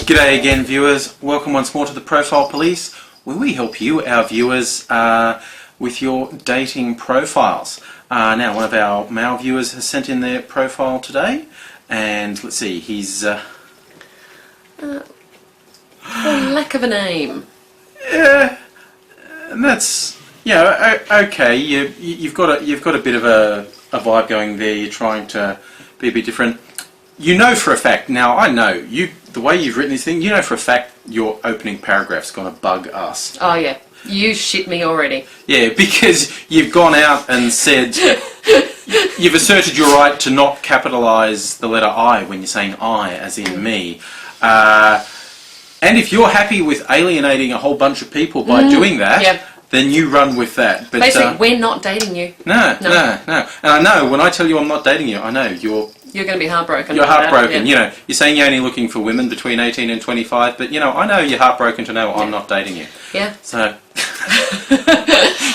G'day again, viewers. Welcome once more to the Profile Police, where we help you, our viewers, with your dating profiles. Now, one of our male viewers has sent in their profile today, and let's see, he's... For lack of a name. Yeah, and that's... Yeah, okay, you've got a bit of a vibe going there. You're trying to be a bit different. You know for a fact, now I know, the way you've written this thing, you know for a fact your opening paragraph's going to bug us. Oh yeah, you shit me already. Yeah, because you've gone out and said, you've asserted your right to not capitalise the letter I when you're saying I, as in me. And if you're happy with alienating a whole bunch of people by doing that, yep, then you run with that. But basically, we're not dating you. No. And I know, when I tell you I'm not dating you, I know you're going to be heartbroken. You're heartbroken. Yeah. You know, you're saying you're only looking for women between 18 and 25, but you know, I know you're heartbroken to know I'm not dating you. Yeah. So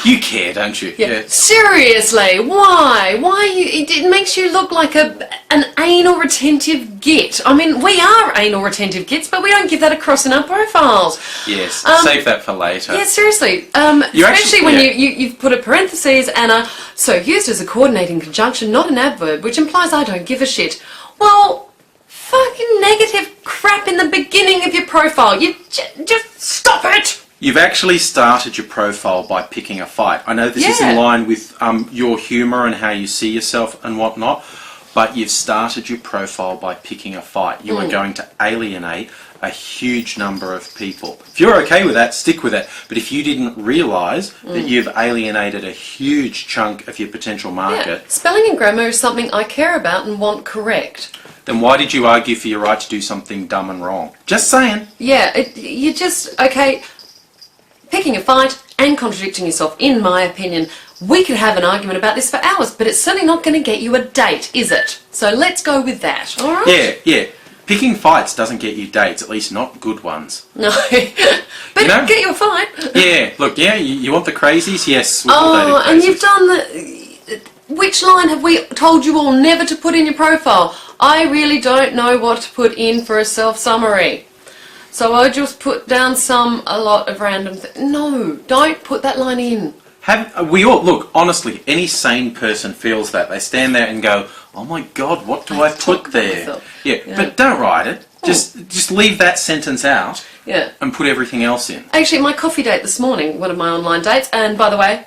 you care, don't you? Yeah. Seriously, why? It makes you look like an anal retentive git. I mean, we are anal retentive gits, but we don't give that across in our profiles. Yes. Save that for later. Yeah, seriously. Especially when you've put a parentheses and a so used as a coordinating conjunction, not an adverb, which implies I don't give a shit. Well, fucking negative crap in the beginning of your profile. You just stop it. You've actually started your profile by picking a fight. I know this is in line with your humour and how you see yourself and whatnot, but you've started your profile by picking a fight. You are going to alienate a huge number of people. If you're okay with that, stick with it. But if you didn't realise that you've alienated a huge chunk of your potential market... Yeah. Spelling and grammar is something I care about and want correct. Then why did you argue for your right to do something dumb and wrong? Just saying. Yeah, you just... Okay... Picking a fight and contradicting yourself, in my opinion. We could have an argument about this for hours, but it's certainly not going to get you a date, is it? So let's go with that, alright? Yeah. Picking fights doesn't get you dates, at least not good ones. No. But you know? Get you a fight. Yeah, look, you want the crazies? Yes, we've all dated crazies. And you've done the... Which line have we told you all never to put in your profile? I really don't know what to put in for a self-summary. So I just put down a lot of random No, don't put that line in. We all, look, honestly, any sane person feels that. They stand there and go, oh my God, what do I put there? Yeah, but don't write it. Just leave that sentence out and put everything else in. Actually, my coffee date this morning, one of my online dates, and by the way,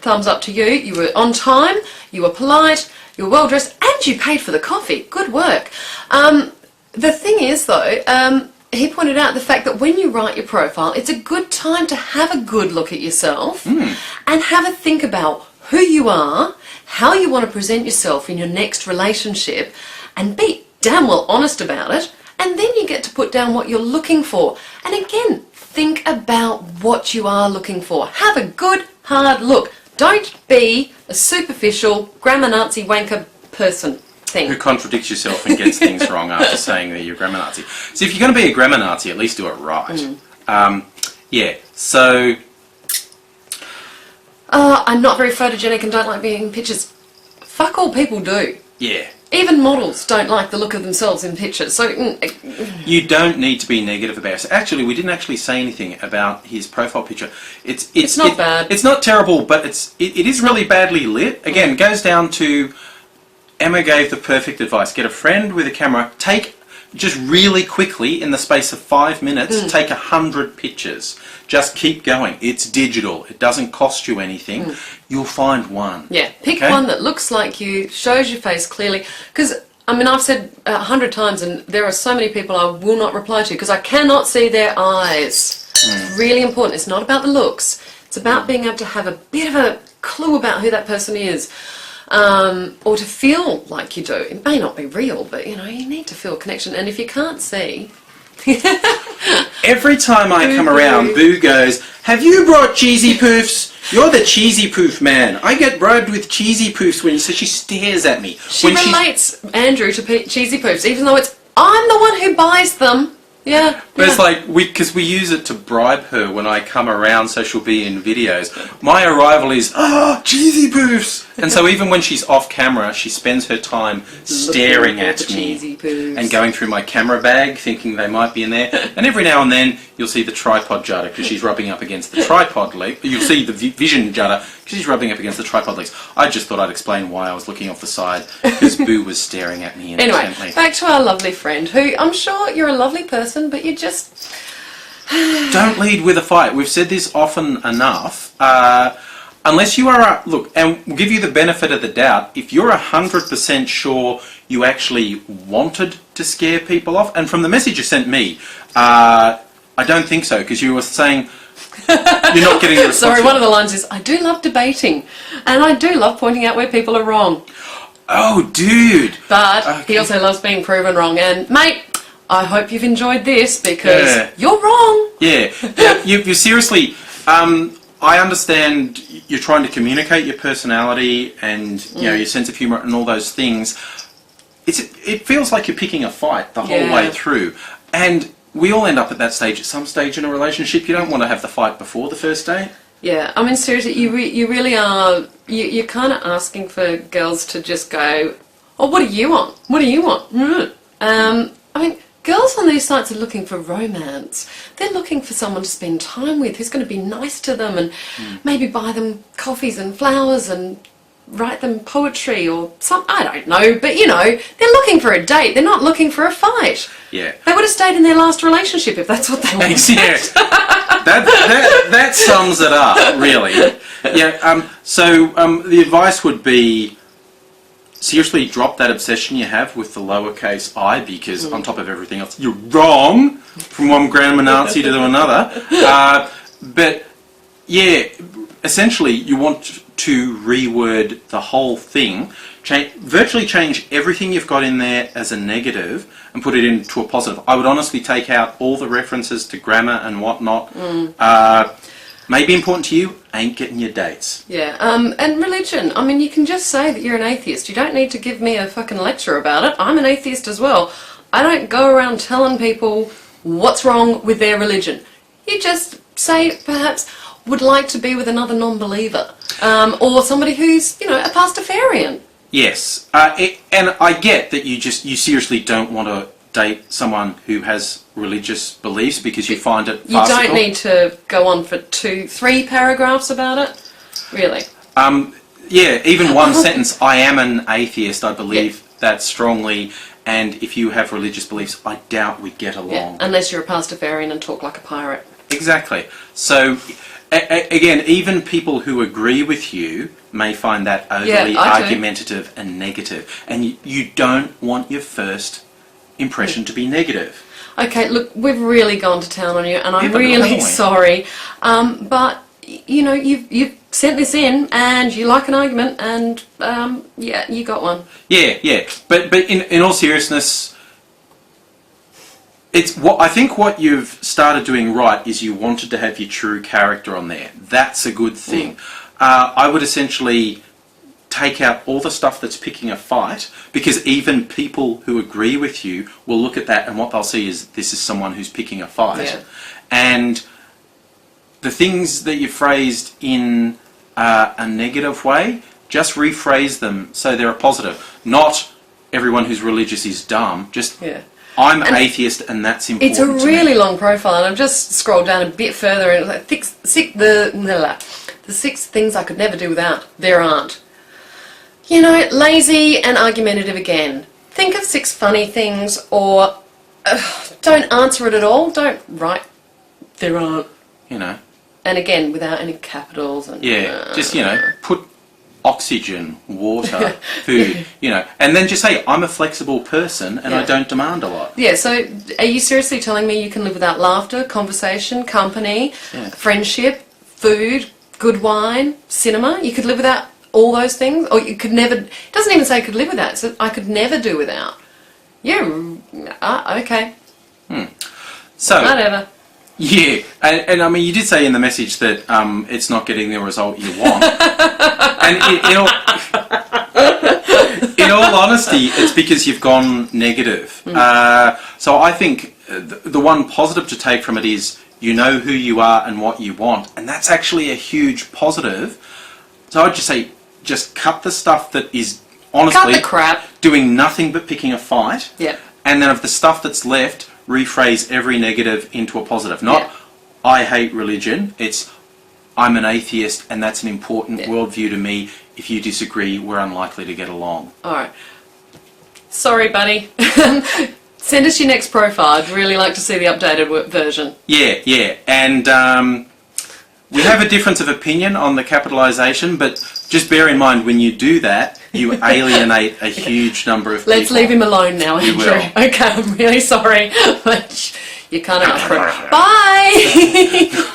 thumbs up to you. You were on time, you were polite, you were well dressed, and you paid for the coffee. Good work. The thing is, though, he pointed out the fact that when you write your profile, it's a good time to have a good look at yourself and have a think about who you are, how you want to present yourself in your next relationship, and be damn well honest about it. And then you get to put down what you're looking for. And again, think about what you are looking for. Have a good, hard look. Don't be a superficial, grammar Nazi wanker person. Who contradicts yourself and gets things wrong after saying that you're a grammar Nazi. So if you're going to be a grammar Nazi, at least do it right. So... I'm not very photogenic and don't like being in pictures. Fuck all people do. Yeah. Even models don't like the look of themselves in pictures, so... You don't need to be negative about it. Actually, we didn't actually say anything about his profile picture. It's not bad. It's not terrible, but it is really badly lit. Again, it goes down to... Emma gave the perfect advice. Get a friend with a camera. Just really quickly, in the space of 5 minutes, take 100 pictures. Just keep going. It's digital. It doesn't cost you anything. You'll find one. Yeah, pick one that looks like you, shows your face clearly. Because, I mean, I've said 100 times, and there are so many people I will not reply to because I cannot see their eyes. It's really important. It's not about the looks. It's about being able to have a bit of a clue about who that person is. Or to feel like you do. It may not be real, but you know, you need to feel a connection. And if you can't see... Every time I come around, Boo goes, have you brought cheesy poofs? You're the cheesy poof man. I get bribed with cheesy poofs when you say she stares at me. She relates Andrew to cheesy poofs, even though I'm the one who buys them. Yeah. But it's like, because we use it to bribe her when I come around so she'll be in videos. My arrival is, cheesy poofs! And so even when she's off camera, she spends her time staring at me and going through my camera bag, thinking they might be in there. And every now and then, you'll see the tripod judder because she's rubbing up against the tripod leg. You'll see the vision judder because she's rubbing up against the tripod legs. I just thought I'd explain why I was looking off the side because Boo was staring at me intently. Anyway, back to our lovely friend, who I'm sure you're a lovely person, but you just... Don't lead with a fight. We've said this often enough. Unless you are, look, and we'll give you the benefit of the doubt, if you're 100% sure you actually wanted to scare people off, and from the message you sent me, I don't think so, because you were saying you're not getting the response. Sorry, one of the lines is, I do love debating, and I do love pointing out where people are wrong. Oh, dude. But he also loves being proven wrong, and mate, I hope you've enjoyed this, because you're wrong. Yeah, you seriously... I understand you're trying to communicate your personality and your sense of humour and all those things. It feels like you're picking a fight the whole way through, and we all end up at that stage. At some stage in a relationship, you don't want to have the fight before the first date. Yeah, I mean seriously, you really are. You're kind of asking for girls to just go, "Oh, what do you want? What do you want?" I mean. Girls on these sites are looking for romance. They're looking for someone to spend time with who's going to be nice to them and maybe buy them coffees and flowers and write them poetry or something. I don't know, but they're looking for a date. They're not looking for a fight. Yeah. They would have stayed in their last relationship if that's what they wanted. Yeah. That sums it up, really. Yeah. So the advice would be, seriously, drop that obsession you have with the lowercase I, because on top of everything else, you're wrong from one grandma Nazi to another. But yeah, essentially, you want to reword the whole thing, virtually change everything you've got in there as a negative and put it into a positive. I would honestly take out all the references to grammar and whatnot. May be important to you, ain't getting your dates. Yeah, and religion. I mean, you can just say that you're an atheist. You don't need to give me a fucking lecture about it. I'm an atheist as well. I don't go around telling people what's wrong with their religion. You just say, perhaps, would like to be with another non-believer. Or somebody who's, a pastafarian. Yes, and I get that you seriously don't want to date someone who has religious beliefs because you find it farcical. You don't need to go on for 2-3 paragraphs about it, really. Yeah, even one sentence, I am an atheist, I believe that strongly, and if you have religious beliefs, I doubt we'd get along. Yeah, unless you're a pastafarian and talk like a pirate. Exactly. So, again, even people who agree with you may find that overly argumentative and negative, and you don't want your first impression to be negative. Okay, look, we've really gone to town on you, and I'm really sorry. But you've sent this in, and you like an argument, and you got one. Yeah. But in all seriousness, I think what you've started doing right is you wanted to have your true character on there. That's a good thing. I would essentially take out all the stuff that's picking a fight, because even people who agree with you will look at that and what they'll see is this is someone who's picking a fight. Yeah. And the things that you phrased in a negative way, just rephrase them so they're a positive. Not everyone who's religious is dumb, just I'm an atheist and that's important. It's a really long profile, and I've just scrolled down a bit further and the 6 things I could never do without. There aren't. Lazy and argumentative again. Think of 6 funny things, or don't answer it at all. Don't write, there aren't. And again, without any capitals. And just, put oxygen, water, food, and then just say, I'm a flexible person and I don't demand a lot. Yeah, so are you seriously telling me you can live without laughter, conversation, company, friendship, food, good wine, cinema? You could live without all those things, or you could never. It doesn't even say I could live without. So I could never do without. Yeah. Okay. So whatever. Yeah, and I mean, you did say in the message that it's not getting the result you want. And in all honesty, it's because you've gone negative. So I think the one positive to take from it is you know who you are and what you want, and that's actually a huge positive. So I'd just say, just cut the stuff that is honestly Cut the crap. doing nothing but picking a fight. Yeah. And then of the stuff that's left, rephrase every negative into a positive. Not, Yeah. I hate religion. It's, I'm an atheist and that's an important worldview to me. If you disagree, we're unlikely to get along. All right. Sorry, buddy. Send us your next profile. I'd really like to see the updated version. Yeah. And we have a difference of opinion on the capitalisation, but just bear in mind when you do that, you alienate a huge number of people. Let's leave him alone now, Andrew. will. Okay, I'm really sorry, but you can't. Bye.